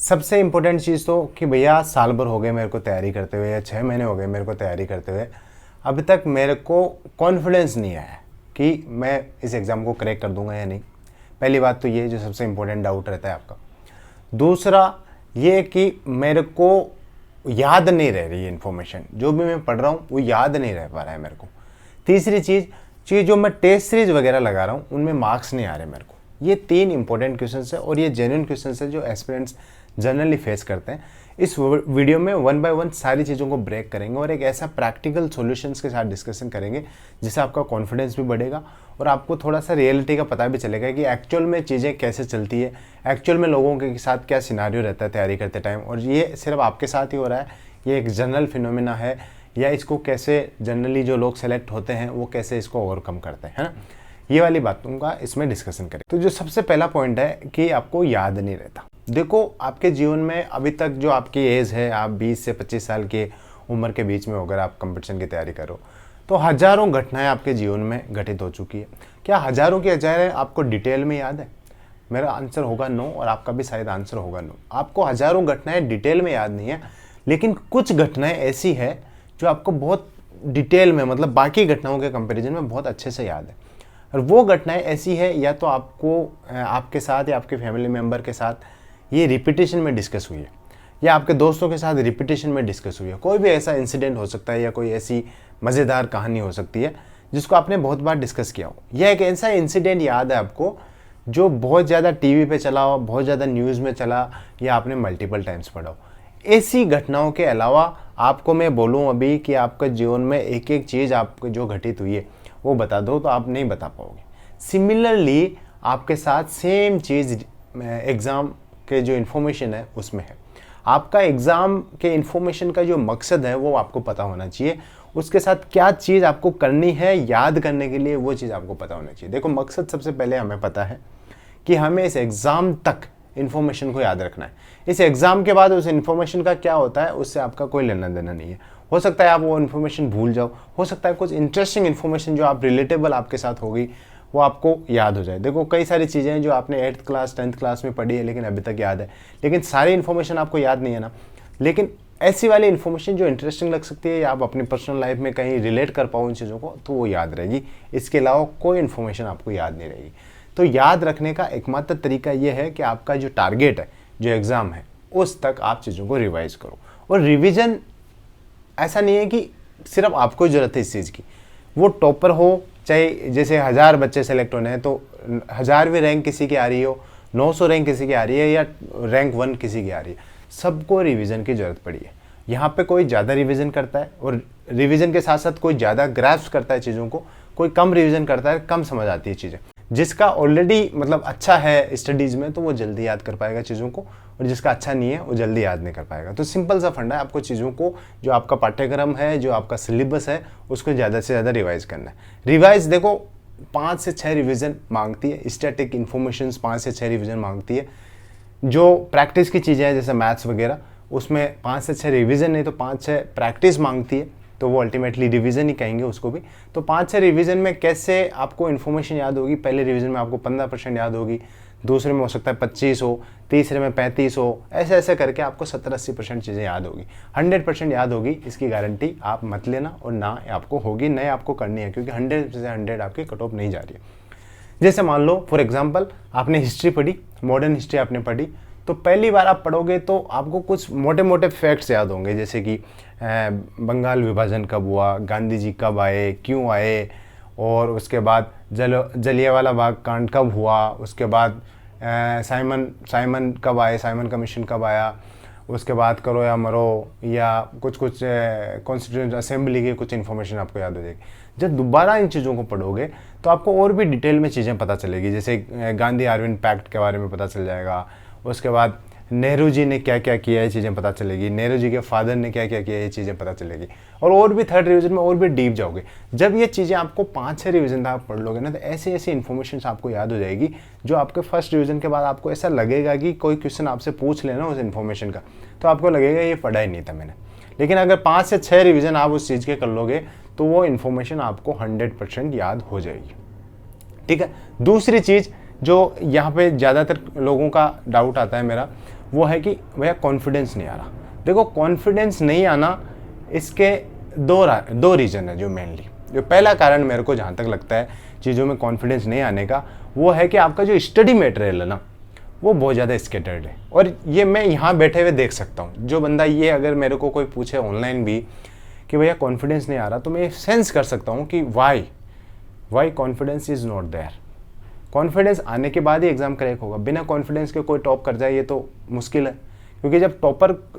सबसे इम्पोर्टेंट चीज़ तो कि भैया साल भर हो गए मेरे को तैयारी करते हुए या 6 महीने हो गए मेरे को तैयारी करते हुए, अभी तक मेरे को कॉन्फिडेंस नहीं आया कि मैं इस एग्ज़ाम को क्रैक कर दूंगा या नहीं। पहली बात तो ये जो सबसे इम्पोर्टेंट डाउट रहता है आपका। दूसरा ये कि मेरे को याद नहीं रह रही है इन्फॉर्मेशन, जो भी मैं पढ़ रहा हूँ वो याद नहीं रह पा रहा है मेरे को। तीसरी चीज़ जो मैं टेस्ट सीरीज वगैरह लगा रहा हूँ उनमें मार्क्स नहीं आ रहे मेरे को। ये 3 इंपॉर्टेंट क्वेश्चन है और ये जेन्युइन क्वेश्चन है जो एस्पिरेंट्स जनरली फेस करते हैं। इस वीडियो में 1 बाय 1 सारी चीज़ों को ब्रेक करेंगे और एक ऐसा प्रैक्टिकल सॉल्यूशंस के साथ डिस्कशन करेंगे जिससे आपका कॉन्फिडेंस भी बढ़ेगा और आपको थोड़ा सा रियलिटी का पता भी चलेगा कि एक्चुअल में चीज़ें कैसे चलती है, एक्चुअल में लोगों के साथ क्या सिनारियो रहता है तैयारी करते टाइम। और ये सिर्फ आपके साथ ही हो रहा है, ये एक जनरल फिनोमिना है, या इसको कैसे जनरली जो लोग सेलेक्ट होते हैं वो कैसे इसको ओवरकम करते हैं, है ना। ये वाली बातों का इसमें डिस्कशन करें। तो जो सबसे पहला पॉइंट है कि आपको याद नहीं रहता। देखो आपके जीवन में अभी तक जो आपकी एज है, आप 20 से 25 साल के उम्र के बीच में अगर आप कंपटीशन की तैयारी करो तो हज़ारों घटनाएं आपके जीवन में घटित हो चुकी है। क्या हज़ारों की हज़ारें आपको डिटेल में याद है? मेरा आंसर होगा नो और आपका भी शायद आंसर होगा नो। आपको हज़ारों घटनाएं डिटेल में याद नहीं है, लेकिन कुछ घटनाएं ऐसी है जो आपको बहुत डिटेल में, मतलब बाकी घटनाओं के कंपैरिजन में बहुत अच्छे से याद है। और वो घटनाएं ऐसी है या तो आपको आपके साथ या आपके फैमिली मेम्बर के साथ ये रिपीटेशन में डिस्कस हुई है या आपके दोस्तों के साथ रिपीटेशन में डिस्कस हुई है। कोई भी ऐसा इंसिडेंट हो सकता है या कोई ऐसी मज़ेदार कहानी हो सकती है जिसको आपने बहुत बार डिस्कस किया हो। यह एक ऐसा इंसिडेंट याद है आपको जो बहुत ज़्यादा टीवी पे चला हो, बहुत ज़्यादा न्यूज़ में चला या आपने मल्टीपल टाइम्स पढ़ा हो। ऐसी घटनाओं के अलावा आपको मैं बोलूं अभी कि आपके जीवन में एक एक चीज़ आपको जो घटित हुई है वो बता दो तो आप नहीं बता पाओगे। सिमिलरली आपके साथ सेम चीज़ एग्ज़ाम के जो इन्फॉर्मेशन है उसमें है। आपका एग्ज़ाम के इन्फॉर्मेशन का जो मकसद है वो आपको पता होना चाहिए, उसके साथ क्या चीज़ आपको करनी है याद करने के लिए वो चीज़ आपको पता होना चाहिए। देखो मकसद सबसे पहले हमें पता है कि हमें इस एग्ज़ाम तक इन्फॉर्मेशन को याद रखना है। इस एग्ज़ाम के बाद उस इन्फॉर्मेशन का क्या होता है उससे आपका कोई लेना देना नहीं है। हो सकता है आप वो इन्फॉर्मेशन भूल जाओ, हो सकता है कुछ इंटरेस्टिंग इन्फॉर्मेशन जो आप रिलेटेबल आपके साथ होगी वो आपको याद हो जाए। देखो कई सारी चीज़ें हैं जो आपने 8th क्लास 10th क्लास में पढ़ी है लेकिन अभी तक याद है, लेकिन सारी इन्फॉर्मेशन आपको याद नहीं है ना। लेकिन ऐसी वाली इन्फॉर्मेशन जो इंटरेस्टिंग लग सकती है या आप अपनी पर्सनल लाइफ में कहीं रिलेट कर पाओ उन चीज़ों को तो वो याद रहेगी। इसके अलावा कोई इन्फॉर्मेशन आपको याद नहीं रहेगी। तो याद रखने का एकमात्र तरीका ये है कि आपका जो टारगेट है, जो एग्ज़ाम है, उस तक आप चीज़ों को रिवाइज करो। और रिवीजन ऐसा नहीं है कि सिर्फ आपको ज़रूरत है इस चीज़ की। वो टॉपर हो, चाहे जैसे 1000 बच्चे सेलेक्ट होने हैं तो 1000वीं रैंक किसी की आ रही हो, 900 रैंक किसी की आ रही है या रैंक 1 किसी की आ रही है, सबको रिवीजन की ज़रूरत पड़ी है। यहाँ पे कोई ज़्यादा रिवीजन करता है और रिवीजन के साथ साथ कोई ज़्यादा ग्रास्प करता है चीज़ों को, कोई कम रिवीजन करता है, कम समझ आती है चीज़ें। जिसका ऑलरेडी मतलब अच्छा है स्टडीज़ में तो वो जल्दी याद कर पाएगा चीज़ों को, और जिसका अच्छा नहीं है वो जल्दी याद नहीं कर पाएगा। तो सिंपल सा फंडा है, आपको चीज़ों को जो आपका पाठ्यक्रम है, जो आपका सिलेबस है, उसको ज़्यादा से ज़्यादा रिवाइज करना है। रिवाइज देखो 5 से 6 रिवीजन मांगती है, स्टैटिक इन्फॉर्मेशन 5 से 6 रिवीजन मांगती है। जो प्रैक्टिस की चीज़ें हैं जैसे मैथ्स वगैरह उसमें 5 से 6 रिवीजन नहीं तो 5-6 प्रैक्टिस मांगती है, तो वो अल्टीमेटली रिवीजन ही कहेंगे उसको भी। तो 5-6 रिवीजन में कैसे आपको इन्फॉर्मेशन याद होगी? पहले रिवीजन में आपको 15% याद होगी, दूसरे में हो सकता है 25 हो, तीसरे में 35 हो, ऐसे ऐसे करके आपको 70-80% चीज़ें याद होगी। 100% याद होगी इसकी गारंटी आप मत लेना, और ना आपको होगी, नए आपको करनी है, क्योंकि 100 से 100 आपकी कट ऑफ नहीं जा रही है। जैसे मान लो फॉर एग्जाम्पल आपने हिस्ट्री पढ़ी, मॉडर्न हिस्ट्री आपने पढ़ी, तो पहली बार आप पढ़ोगे तो आपको कुछ मोटे मोटे फैक्ट्स याद होंगे, जैसे कि बंगाल विभाजन कब हुआ, गांधी जी कब आए, क्यों आए, और उसके बाद जलियांवाला बाग कांड कब हुआ, उसके बाद साइमन कब आए, साइमन कमीशन कब आया, उसके बाद करो या मरो, या कुछ कॉन्स्टिट्यूएंट असेंबली की कुछ इन्फॉर्मेशन आपको याद हो जाएगी। जब दोबारा इन चीज़ों को पढ़ोगे तो आपको और भी डिटेल में चीज़ें पता चलेगी, जैसे गांधी अरविंद पैक्ट के बारे में पता चल जाएगा, उसके बाद नेहरू जी ने क्या क्या किया ये चीज़ें पता चलेगी, नेहरू जी के फादर ने क्या क्या किया ये चीज़ें पता चलेगी, और भी थर्ड रिवीजन में और भी डीप जाओगे। जब ये चीज़ें आपको 5-6 रिवीजन आप पढ़ लोगे ना तो ऐसी ऐसी इन्फॉर्मेशन आपको याद हो जाएगी जो आपके फर्स्ट रिवीजन के बाद आपको ऐसा लगेगा कि कोई क्वेश्चन आपसे पूछ लेना उस इन्फॉर्मेशन का तो आपको लगेगा ये पढ़ा ही नहीं था मैंने। लेकिन अगर 5 से 6 रिवीजन आप उस चीज़ के कर लोगे तो वो इन्फॉर्मेशन आपको 100% याद हो जाएगी। ठीक है। दूसरी चीज़ जो यहाँ पे ज़्यादातर लोगों का डाउट आता है मेरा, वो है कि भैया कॉन्फिडेंस नहीं आ रहा। देखो कॉन्फिडेंस नहीं आना, इसके दो रीज़न है जो मेनली। जो पहला कारण मेरे को जहाँ तक लगता है चीज़ों में कॉन्फिडेंस नहीं आने का, वो है कि आपका जो स्टडी मटेरियल है ना वो बहुत ज़्यादा स्कैटर्ड है। और ये मैं यहाँ बैठे हुए देख सकता हूँ। जो बंदा ये अगर मेरे को कोई पूछे ऑनलाइन भी कि भैया कॉन्फिडेंस नहीं आ रहा, तो मैं सेंस कर सकता हूँ कि why confidence is not there. Confidence आने के बाद ही एग्ज़ाम क्रैक होगा। बिना कॉन्फिडेंस के कोई टॉप कर जाए ये तो मुश्किल है, क्योंकि जब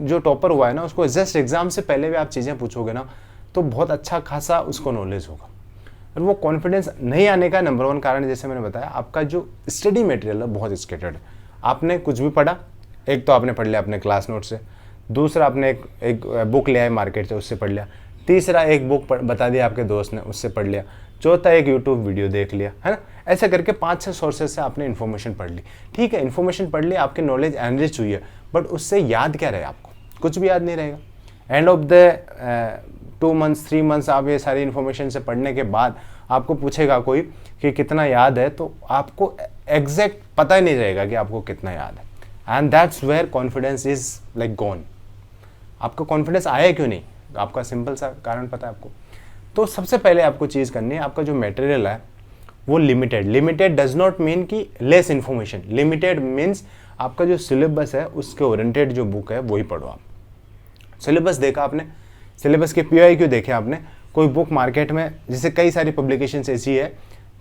जो टॉपर हुआ है ना उसको जस्ट एग्ज़ाम से पहले भी आप चीज़ें पूछोगे ना तो बहुत अच्छा खासा उसको नॉलेज होगा। और वो कॉन्फिडेंस नहीं आने का नंबर 1 कारण जैसे मैंने बताया, आपका जो स्टडी मटेरियल है बहुत स्कैटर्ड है। आपने कुछ भी पढ़ा, एक तो आपने पढ़ लिया अपने क्लास नोट से, दूसरा आपने एक बुक लिया है मार्केट से उससे पढ़ लिया, तीसरा एक बुक बता दिया आपके दोस्त ने उससे पढ़ लिया, चौथा एक यूट्यूब वीडियो देख लिया, है ना। ऐसे करके 5-6 सोर्सेज से आपने इन्फॉर्मेशन पढ़ ली। ठीक है, इन्फॉर्मेशन पढ़ ली, आपकी नॉलेज एनरिच हुई है, बट उससे याद क्या रहे? आपको कुछ भी याद नहीं रहेगा। End of the 2 months 3 months आप ये सारी इन्फॉर्मेशन से पढ़ने के बाद आपको पूछेगा कोई कि कितना याद है, तो आपको एग्जैक्ट पता ही नहीं रहेगा कि आपको कितना याद है। And that's where confidence is like gone. आपका कॉन्फिडेंस आया क्यों नहीं? आपका सिंपल सा कारण पता है आपको। तो सबसे पहले आपको चीज़ करनी है, आपका जो मटेरियल है वो लिमिटेड डज नॉट मीन कि लेस इन्फॉर्मेशन। लिमिटेड मीन्स आपका जो सिलेबस है उसके ओरिएंटेड जो बुक है वही पढ़ो आप। सिलेबस देखा आपने, सिलेबस के PYQ देखे आपने, कोई बुक मार्केट में जैसे कई सारी पब्लिकेशंस ऐसी है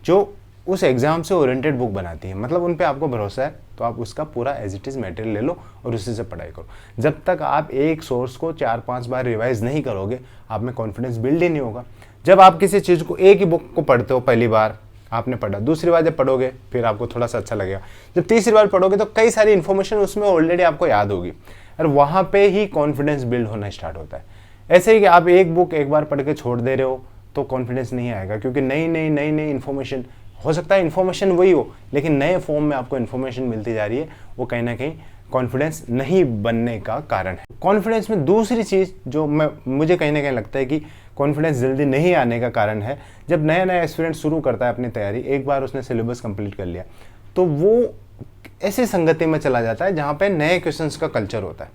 जो उस एग्ज़ाम से ओरिएंटेड बुक बनाती है, मतलब उन पे आपको भरोसा है तो आप उसका पूरा एज इट इज़ मटेरियल ले लो और उसी से पढ़ाई करो। जब तक आप एक सोर्स को 4-5 बार रिवाइज नहीं करोगे, आप में कॉन्फिडेंस बिल्ड ही नहीं होगा। जब आप किसी चीज़ को, एक ही बुक को पढ़ते हो, पहली बार आपने पढ़ा, दूसरी बार जब पढ़ोगे फिर आपको थोड़ा सा अच्छा लगेगा, जब तीसरी बार पढ़ोगे तो कई सारी इन्फॉर्मेशन उसमें ऑलरेडी आपको याद होगी और वहाँ पे ही कॉन्फिडेंस बिल्ड होना स्टार्ट होता है। ऐसे ही कि आप एक बुक एक बार पढ़ के छोड़ दे रहे हो तो कॉन्फिडेंस नहीं आएगा, क्योंकि नई इन्फॉर्मेशन, हो सकता है इन्फॉर्मेशन वही हो लेकिन नए फॉर्म में आपको इन्फॉर्मेशन मिलती जा रही है, वो कहीं ना कहीं कॉन्फिडेंस नहीं बनने का कारण है। कॉन्फिडेंस में दूसरी चीज़ जो मुझे कहीं ना कहीं लगता है कि कॉन्फिडेंस जल्दी नहीं आने का कारण है, जब नया स्टूडेंट शुरू करता है अपनी तैयारी, एक बार उसने सिलेबस कंप्लीट कर लिया तो वो ऐसी संगति में चला जाता है जहाँ पे नए क्वेश्चंस का कल्चर होता है,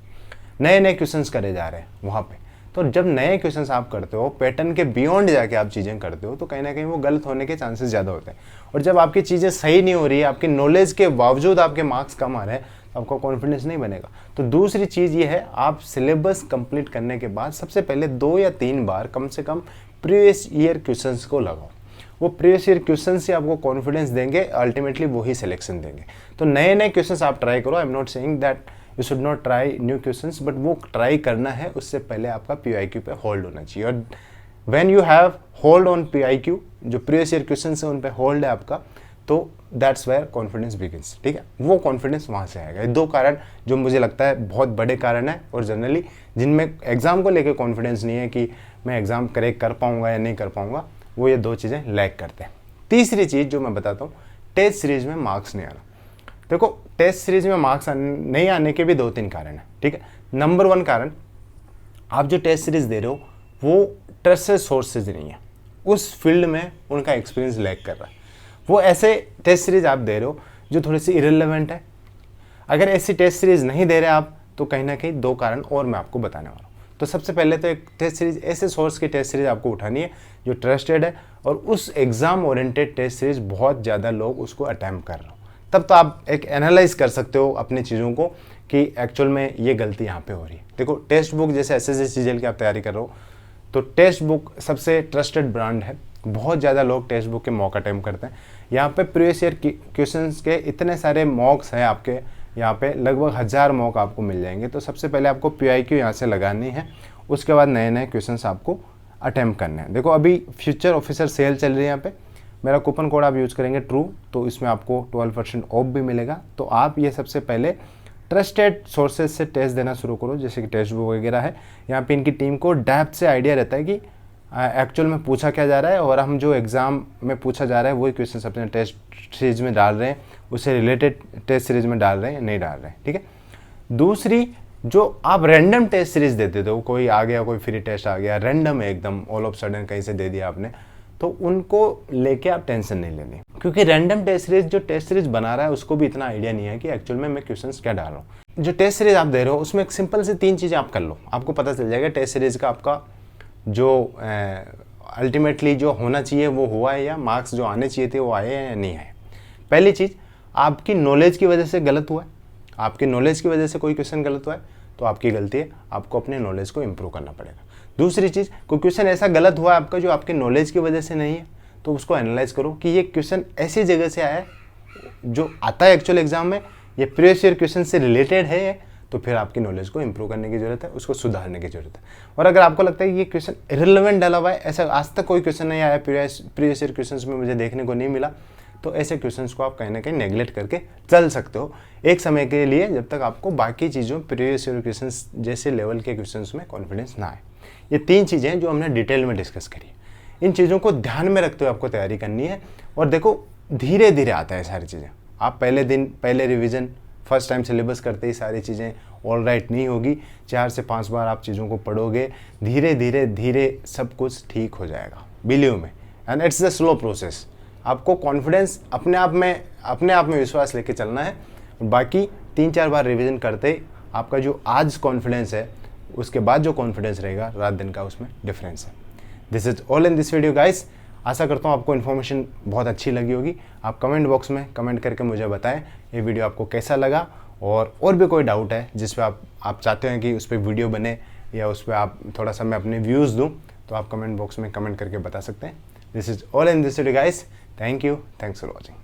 नए क्वेश्चंस करे जा रहे हैं वहाँ पे। तो जब नए क्वेश्चंस आप करते हो, पैटर्न के बियॉन्ड जाके आप चीज़ें करते हो, तो कहीं ना कहीं वो गलत होने के चांसेस ज़्यादा होते हैं। और जब आपकी चीज़ें सही नहीं हो रही है, आपकी नॉलेज के बावजूद आपके मार्क्स कम आ रहे हैं, तो आपका कॉन्फिडेंस नहीं बनेगा। तो दूसरी चीज़ ये है, आप सिलेबस कंप्लीट करने के बाद सबसे पहले 2 या 3 बार कम से कम प्रीवियस ईयर क्वेश्चंस को लगाओ। वो प्रीवियस ईयर क्वेश्चन से आपको कॉन्फिडेंस देंगे, अल्टीमेटली वही सिलेक्शन देंगे। तो नए क्वेश्चंस आप ट्राई करो। I am not saying that you should not try new questions, but वो ट्राई करना है, उससे पहले आपका PYQ पे होल्ड होना चाहिए। और when you have hold on PYQ, जो प्रीवियस ईयर क्वेश्चन है उन पे होल्ड है आपका, तो दैट्स वेयर कॉन्फिडेंस बिगिंस। ठीक है, वो कॉन्फिडेंस वहाँ से आएगा। 2 कारण जो मुझे लगता है बहुत बड़े कारण है, और जनरली जिनमें एग्जाम को लेकर कॉन्फिडेंस नहीं है कि मैं एग्जाम क्रैक कर पाऊंगा या नहीं कर पाऊंगा, वो ये 2 चीज़ें लैक करते हैं। तीसरी चीज़ जो मैं बताता हूँ, टेस्ट सीरीज में मार्क्स नहीं आना। देखो, टेस्ट सीरीज में मार्क्स नहीं आने के भी 2-3 कारण है। ठीक है, नंबर 1 कारण, आप जो टेस्ट सीरीज दे रहे हो वो ट्रस्टेड सोर्सेज नहीं है, उस फील्ड में उनका एक्सपीरियंस लैक कर रहा है। वो ऐसे टेस्ट सीरीज आप दे रहे हो जो थोड़ी सी इरेलेवेंट है। अगर ऐसी टेस्ट सीरीज नहीं दे रहे आप, तो कहीं ना कहीं 2 कारण और मैं आपको बताने वाला हूँ। तो सबसे पहले तो एक टेस्ट सीरीज, ऐसे सोर्स की टेस्ट सीरीज आपको उठानी है जो ट्रस्टेड है, और उस एग्जाम ओरिएंटेड टेस्ट सीरीज बहुत ज़्यादा लोग उसको अटैम्प्ट कर रहे हो। तब तो आप एक एनालाइज कर सकते हो अपनी चीज़ों को कि एक्चुअल में ये गलती यहाँ पे हो रही है। देखो, टेक्स्ट बुक जैसे SSC CGL की आप तैयारी कर रहे हो, तो टेक्स्ट बुक सबसे ट्रस्टेड ब्रांड है। बहुत ज़्यादा लोग टेक्स्ट बुक के मॉक अटैम्प्ट करते हैं। यहाँ पे प्रीवियस ईयर क्वेश्चंस के इतने सारे मॉक्स हैं आपके, यहाँ पे लगभग 1000 मॉक आपको मिल जाएंगे। तो सबसे पहले आपको PYQ यहाँ से लगानी है, उसके बाद नए क्वेश्चंस आपको अटैम्प्ट करने हैं। देखो, अभी फ्यूचर ऑफिसर सेल चल रही है, यहाँ पे मेरा कूपन कोड आप यूज़ करेंगे ट्रू, तो इसमें आपको 12% ऑफ भी मिलेगा। तो आप ये सबसे पहले ट्रस्टेड सोर्सेज से टेस्ट देना शुरू करो, जैसे कि टेक्स्ट बुक वगैरह है। यहाँ पे इनकी टीम को डेप्थ से आइडिया रहता है कि एक्चुअल में पूछा क्या जा रहा है, और हम जो एग्ज़ाम में पूछा जा रहा है वही क्वेश्चन अपने टेस्ट सीरीज में डाल रहे हैं, उससे रिलेटेड टेस्ट सीरीज में डाल रहे हैं, नहीं डाल रहे हैं। ठीक है, दूसरी, जो आप रैंडम टेस्ट सीरीज देते थे, कोई आ गया, कोई फ्री टेस्ट आ गया, रैंडम है एकदम, ऑल ऑफ सडन कहीं से दे दिया आपने, तो उनको लेके आप टेंशन नहीं लेनी, क्योंकि रैंडम टेस्ट सीरीज जो टेस्ट सीरीज बना रहा है उसको भी इतना आइडिया नहीं है कि एक्चुअल में मैं क्वेश्चंस क्या डाल रहा हूँ। जो टेस्ट सीरीज आप दे रहे हो उसमें एक सिंपल से 3 चीज़ें आप कर लो, आपको पता चल जाएगा टेस्ट सीरीज का आपका जो अल्टीमेटली जो होना चाहिए वो हुआ है या मार्क्स जो आने चाहिए थे वो आए हैं या नहीं आए। पहली चीज़, आपकी नॉलेज की वजह से गलत हुआ है, आपकी नॉलेज की वजह से कोई क्वेश्चन गलत हुआ है तो आपकी गलती है, आपको अपने नॉलेज को इम्प्रूव करना पड़ेगा। दूसरी चीज़, कोई क्वेश्चन ऐसा गलत हुआ है आपका जो आपकी नॉलेज की वजह से नहीं है, तो उसको एनालाइज करो कि ये क्वेश्चन ऐसी जगह से आया है जो आता है एक्चुअल एग्जाम में, ये प्रीवियस ईयर क्वेश्चन से रिलेटेड है, तो फिर आपकी नॉलेज को इंप्रूव करने की जरूरत है, उसको सुधारने की जरूरत है। और अगर आपको लगता है कि ये क्वेश्चन इररिलेवेंट डाला हुआ है, ऐसा आज तक कोई क्वेश्चन नहीं आया प्रीवियस ईयर क्वेश्चन में मुझे देखने को नहीं मिला, तो ऐसे क्वेश्चंस को आप कहीं ना कहीं नेगलेक्ट करके चल सकते हो एक समय के लिए, जब तक आपको बाकी चीज़ों प्रीवियस ईयर क्वेश्चंस जैसे लेवल के क्वेश्चंस में कॉन्फिडेंस ना आए। ये 3 चीज़ें हैं जो हमने डिटेल में डिस्कस करी है। इन चीज़ों को ध्यान में रखते हुए आपको तैयारी करनी है। और देखो, धीरे धीरे आता है सारी चीज़ें। आप पहले दिन पहले रिविज़न फर्स्ट टाइम सिलेबस करते ही सारी चीज़ें ऑल राइट नहीं होगी। 4 से 5 बार आप चीज़ों को पढ़ोगे, धीरे धीरे धीरे सब कुछ ठीक हो जाएगा, बिलीव में। And it's the slow process. आपको कॉन्फिडेंस अपने आप में विश्वास लेके चलना है। बाकी 3-4 बार रिवीजन करते ही आपका जो आज कॉन्फिडेंस है उसके बाद जो कॉन्फिडेंस रहेगा रात दिन का, उसमें डिफरेंस है। This is all in this video guys. आशा करता हूँ आपको इन्फॉर्मेशन बहुत अच्छी लगी होगी। आप कमेंट बॉक्स में कमेंट करके मुझे बताएं ये वीडियो आपको कैसा लगा, और भी कोई डाउट है जिस पे आप चाहते हैं कि उस पर वीडियो बने या उस पर आप थोड़ा सा मैं अपने व्यूज़ दूँ, तो आप कमेंट बॉक्स में कमेंट करके बता सकते हैं। This is all in this video guys. Thank you, thanks for watching.